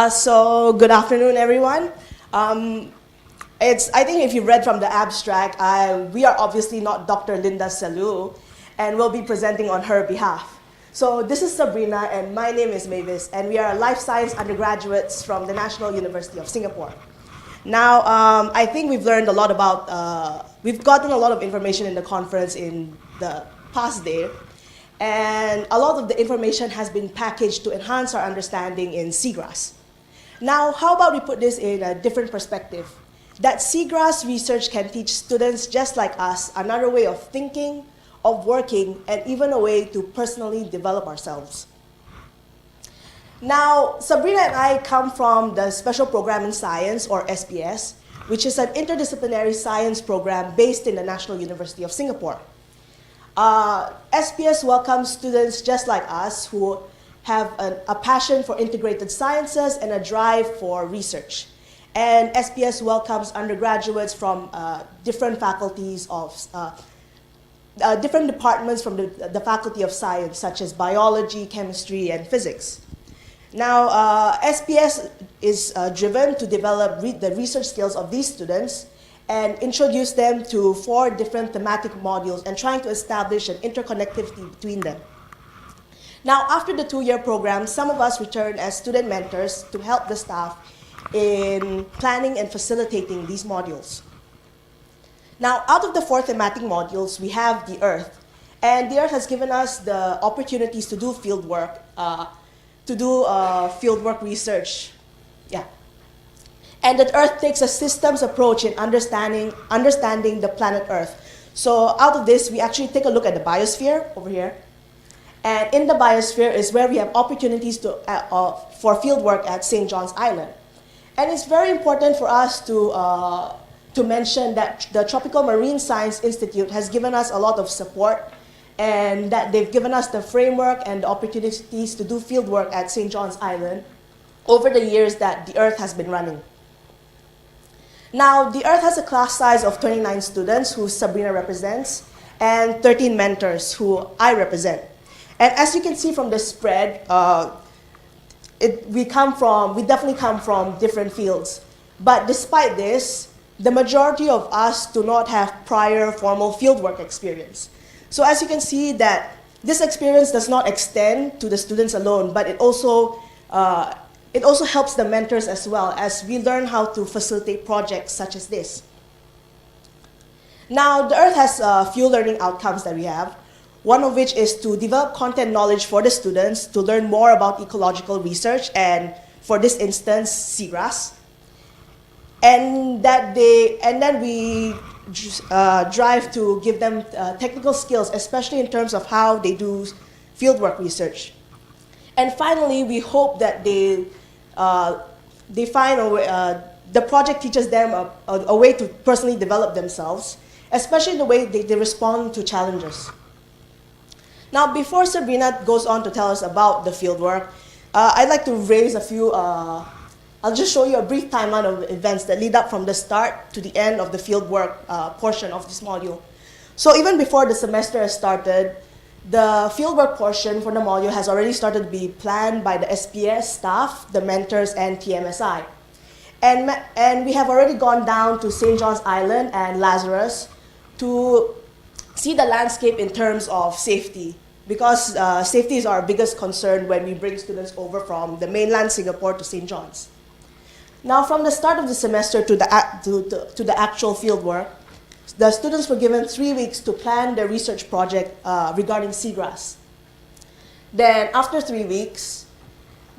So good afternoon, everyone. I think if you read from the abstract, we are obviously not Dr. Linda Salu, and we'll be presenting on her behalf. So this is Sabrina, and my name is Mavis, and we are life science undergraduates from the National University of Singapore. Now, I think we've learned a lot about, we've gotten a lot of information in the conference in the past day, and a lot of the information has been packaged to enhance our understanding in seagrass. Now, how about we put this in a different perspective? That seagrass research can teach students just like us another way of thinking, of working, and even a way to personally develop ourselves. Now, Sabrina and I come from the Special Program in Science, or SPS, which is an interdisciplinary science program based in the National University of Singapore. SPS welcomes students just like us who have a passion for integrated sciences and a drive for research. And SPS welcomes undergraduates from different faculties of, different departments from the Faculty of Science, such as biology, chemistry, and physics. Now, SPS is driven to develop the research skills of these students and introduce them to 4 different thematic modules and trying to establish an interconnectivity between them. Now, after the 2-year program, some of us return as student mentors to help the staff in planning and facilitating these modules. Now, out of the 4 thematic modules, we have the Earth. And the Earth has given us the opportunities to do fieldwork, fieldwork research. Yeah. And that Earth takes a systems approach in understanding the planet Earth. So out of this, we actually take a look at the biosphere over here. And in the biosphere is where we have opportunities for fieldwork at St. John's Island. And it's very important for us to mention that the Tropical Marine Science Institute has given us a lot of support, and that they've given us the framework and the opportunities to do fieldwork at St. John's Island over the years that the Earth has been running. Now, the Earth has a class size of 29 students, who Sabrina represents, and 13 mentors, who I represent. And as you can see from the spread, we definitely come from different fields. But despite this, the majority of us do not have prior formal fieldwork experience. So as you can see that this experience does not extend to the students alone, but it also helps the mentors as well, as we learn how to facilitate projects such as this. Now, the Earth has a few learning outcomes that we have, one of which is to develop content knowledge for the students to learn more about ecological research, and for this instance, seagrass. And then we drive to give them technical skills, especially in terms of how they do fieldwork research. And finally, we hope that they find a way, the project teaches them a way to personally develop themselves, especially the way they respond to challenges. Now, before Sabrina goes on to tell us about the fieldwork, I'd like to raise a few, I'll just show you a brief timeline of events that lead up from the start to the end of the fieldwork portion of this module. So even before the semester has started, the fieldwork portion for the module has already started to be planned by the SPS staff, the mentors, and TMSI. And we have already gone down to St. John's Island and Lazarus to see the landscape in terms of safety, because safety is our biggest concern when we bring students over from the mainland Singapore to St. John's. Now, from the start of the semester to the actual fieldwork, the students were given 3 weeks to plan their research project regarding seagrass. Then after 3 weeks,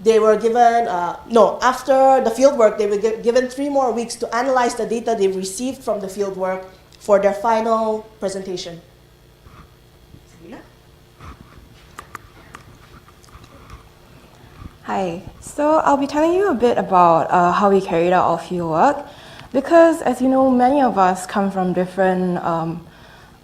they were given, after the fieldwork, they were given 3 more weeks to analyze the data they received from the fieldwork for their final presentation. Sabrina? Hi, so I'll be telling you a bit about how we carried out our fieldwork, because as you know, many of us come from different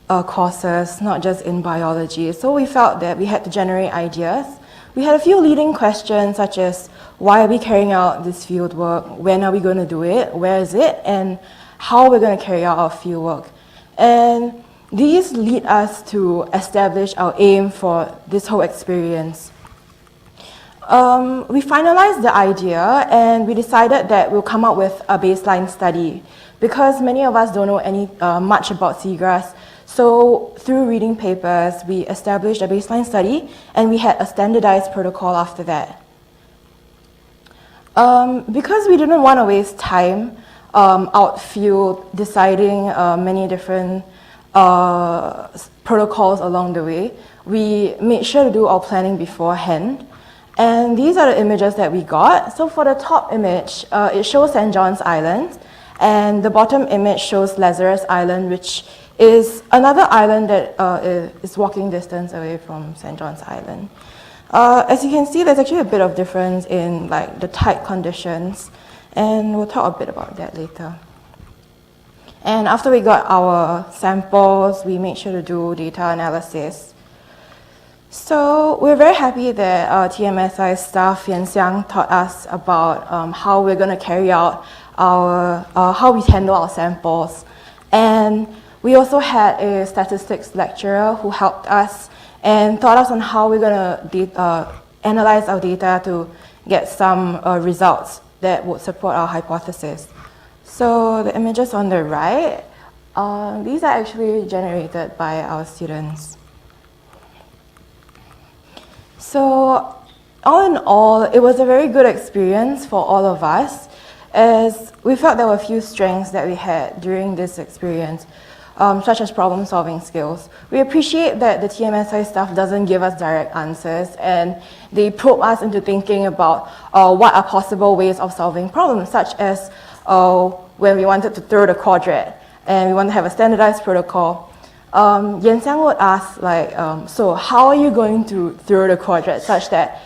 courses, not just in biology, so we felt that we had to generate ideas. We had a few leading questions such as, why are we carrying out this fieldwork, when are we going to do it, where is it, and how we're going to carry out our fieldwork. And these lead us to establish our aim for this whole experience. We finalized the idea and we decided that we'll come up with a baseline study because many of us don't know much about seagrass. So through reading papers, we established a baseline study and we had a standardized protocol after that. Because we didn't want to waste time outfield deciding many different protocols along the way, we made sure to do our planning beforehand. And these are the images that we got. So for the top image, it shows St. John's Island, and the bottom image shows Lazarus Island, which is another island that is walking distance away from St. John's Island. As you can see, there's actually a bit of difference in like the tide conditions, and we'll talk a bit about that later. And after we got our samples, we made sure to do data analysis. So we're very happy that TMSI staff Yan Xiang taught us about how we're going to carry out how we handle our samples. And we also had a statistics lecturer who helped us and taught us on how we're going to analyze our data to get some results that would support our hypothesis. So the images on the right, these are actually generated by our students. So all in all, it was a very good experience for all of us, as we felt there were a few strengths that we had during this experience, such as problem-solving skills. We appreciate that the TMSI staff doesn't give us direct answers, and they probe us into thinking about what are possible ways of solving problems, such as when we wanted to throw the quadrat, and we want to have a standardized protocol. Yan Xiang would ask, like, so how are you going to throw the quadrat such that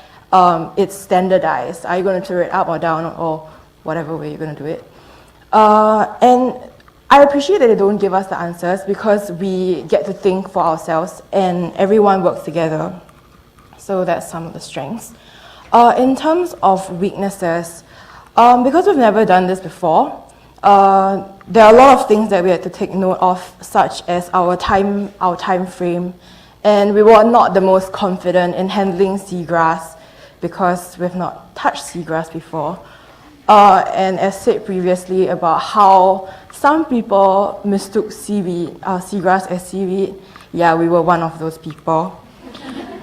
it's standardized? Are you going to throw it up or down or whatever way you're going to do it? And I appreciate that they don't give us the answers because we get to think for ourselves and everyone works together. So that's some of the strengths. In terms of weaknesses, because we've never done this before, there are a lot of things that we had to take note of, such as our time frame, and we were not the most confident in handling seagrass because we've not touched seagrass before. And as said previously about how some people mistook seagrass as seaweed, yeah, we were one of those people.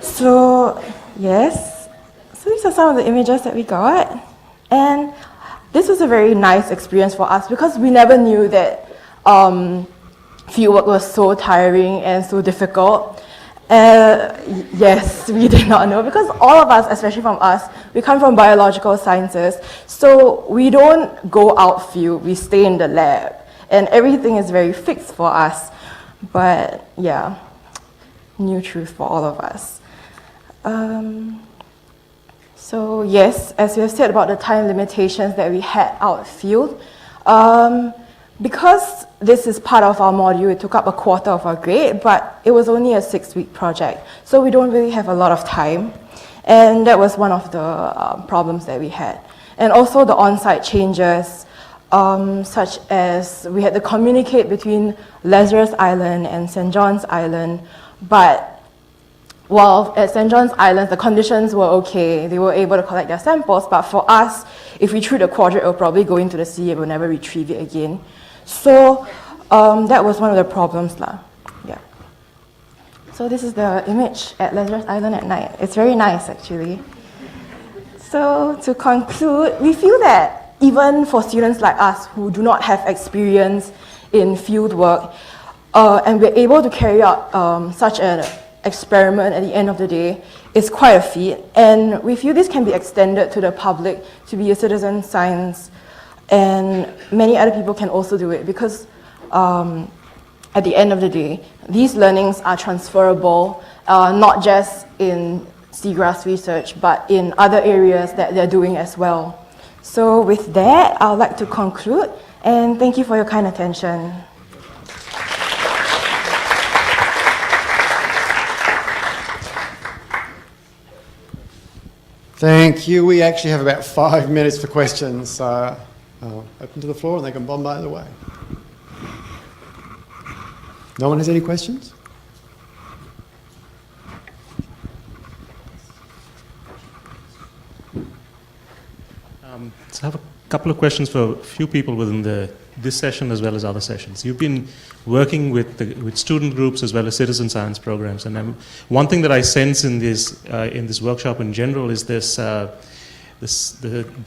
So yes, so these are some of the images that we got, and this was a very nice experience for us because we never knew that fieldwork was so tiring and so difficult. Yes, we did not know because all of us, especially from us, we come from biological sciences, so we don't go outfield, we stay in the lab, and everything is very fixed for us. But yeah, new truth for all of us. So yes, as we have said about the time limitations that we had outfield, because this is part of our module, it took up a quarter of our grade, but it was only a 6-week project, so we don't really have a lot of time, and that was one of the problems that we had. And also the on-site changes, such as we had to communicate between Lazarus Island and St. John's Island, but while at St. John's Island, the conditions were okay. They were able to collect their samples, but for us, if we threw the quadrat, it would probably go into the sea and we'll never retrieve it again. So that was one of the problems. Yeah. So this is the image at Lazarus Island at night. It's very nice, actually. So to conclude, we feel that even for students like us who do not have experience in field work, and we're able to carry out such an experiment at the end of the day, is quite a feat, and we feel this can be extended to the public to be a citizen science, and many other people can also do it because at the end of the day, these learnings are transferable, not just in seagrass research, but in other areas that they're doing as well. So with that, I'd like to conclude, and thank you for your kind attention. Thank you. We actually have about 5 minutes for questions. Open to the floor and they can bombard away. No one has any questions? I have a couple of questions for a few people within this session as well as other sessions. You've been working with student groups as well as citizen science programs, and one thing that I sense in this workshop in general is the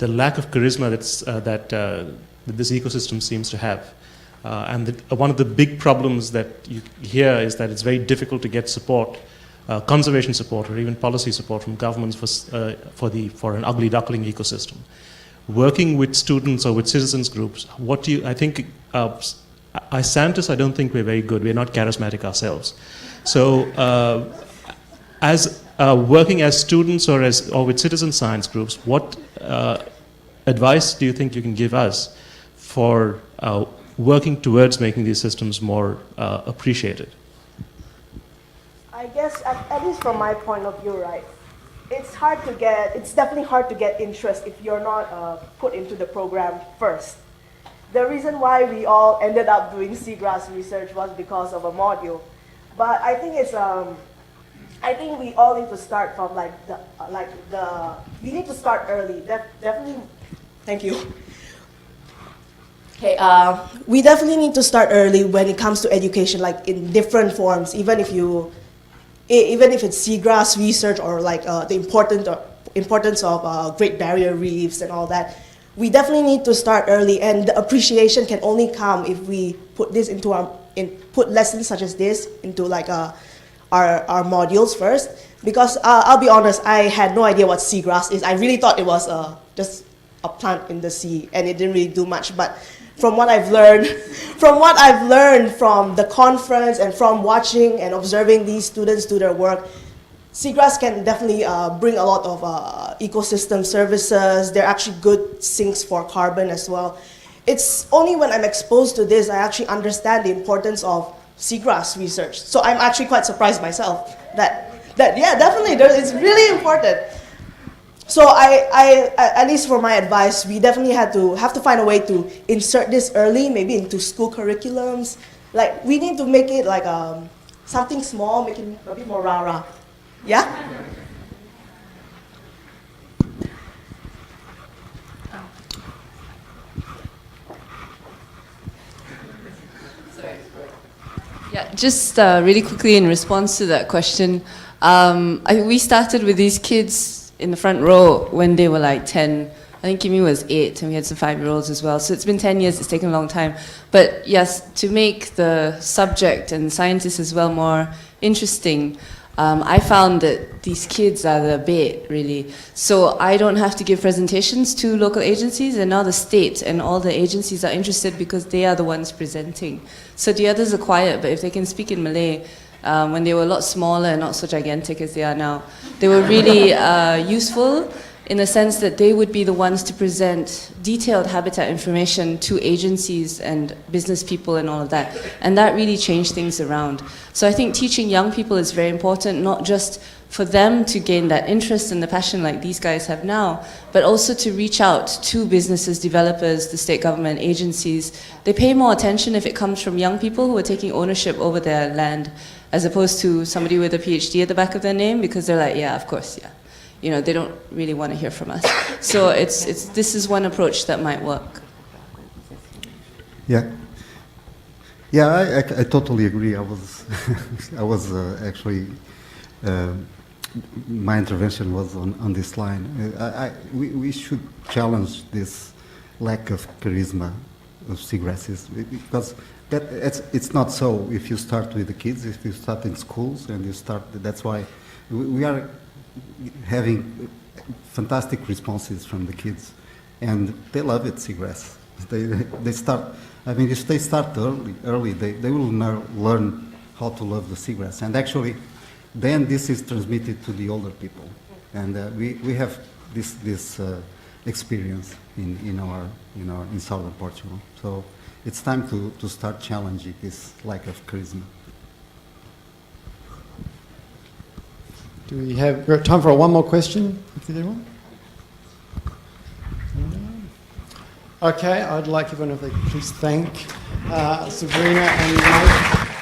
lack of charisma that this ecosystem seems to have. And one of the big problems that you hear is that it's very difficult to get support, conservation support or even policy support from governments for an ugly duckling ecosystem. Working with students or with citizens groups, I think, as scientists, I don't think we're very good. We're not charismatic ourselves. So working as students or with citizen science groups, what advice do you think you can give us for working towards making these systems more appreciated? I guess, at least from my point of view, right, it's definitely hard to get interest if you're not put into the program first. The reason why we all ended up doing seagrass research was because of a module. But I think I think we all need to start from we need to start early. Definitely, thank you. Okay, we definitely need to start early when it comes to education, like in different forms, even if it's seagrass research or the importance of Great Barrier Reefs and all that. We definitely need to start early, and the appreciation can only come if we put this put lessons such as this into our modules first. Because I'll be honest, I had no idea what seagrass is. I really thought it was just a plant in the sea, and it didn't really do much. But from what I've learned, from the conference and from watching and observing these students do their work, seagrass can definitely bring a lot of ecosystem services. They're actually good sinks for carbon as well. It's only when I'm exposed to this I actually understand the importance of seagrass research. So I'm actually quite surprised myself that yeah, definitely, it's really important. So I at least for my advice, we definitely have to find a way to insert this early, maybe into school curriculums. Like, we need to make it something small, make it a bit more rah-rah. Yeah? Yeah, just really quickly in response to that question, we started with these kids in the front row when they were like 10. I think Kimi was 8, and we had some 5-year-olds as well. So it's been 10 years, it's taken a long time. But yes, to make the subject and scientists as well more interesting, I found that these kids are the bait, really. So I don't have to give presentations to local agencies, and now the state and all the agencies are interested because they are the ones presenting. So the others are quiet, but if they can speak in Malay, when they were a lot smaller and not so gigantic as they are now, they were really useful in the sense that they would be the ones to present detailed habitat information to agencies and business people and all of that. And that really changed things around. So I think teaching young people is very important, not just for them to gain that interest and the passion like these guys have now, but also to reach out to businesses, developers, the state government, agencies. They pay more attention if it comes from young people who are taking ownership over their land, as opposed to somebody with a PhD at the back of their name, because they're like, yeah, of course, yeah. You know, they don't really want to hear from us. So this is one approach that might work. Yeah. Yeah, I totally agree. I was actually, my intervention was on this line. We should challenge this lack of charisma of seagrasses, because it's not so if you start with the kids, if you start in schools and you start, that's why we are having fantastic responses from the kids, and they love it, seagrass. They start, I mean, if they start early, they will learn how to love the seagrass, and actually then this is transmitted to the older people, and we have this experience in southern Portugal. So it's time to start challenging this lack of charisma. Do we have time for one more question? If there's anyone? Okay, I'd like everyone if they could please thank Sabrina and Mavis.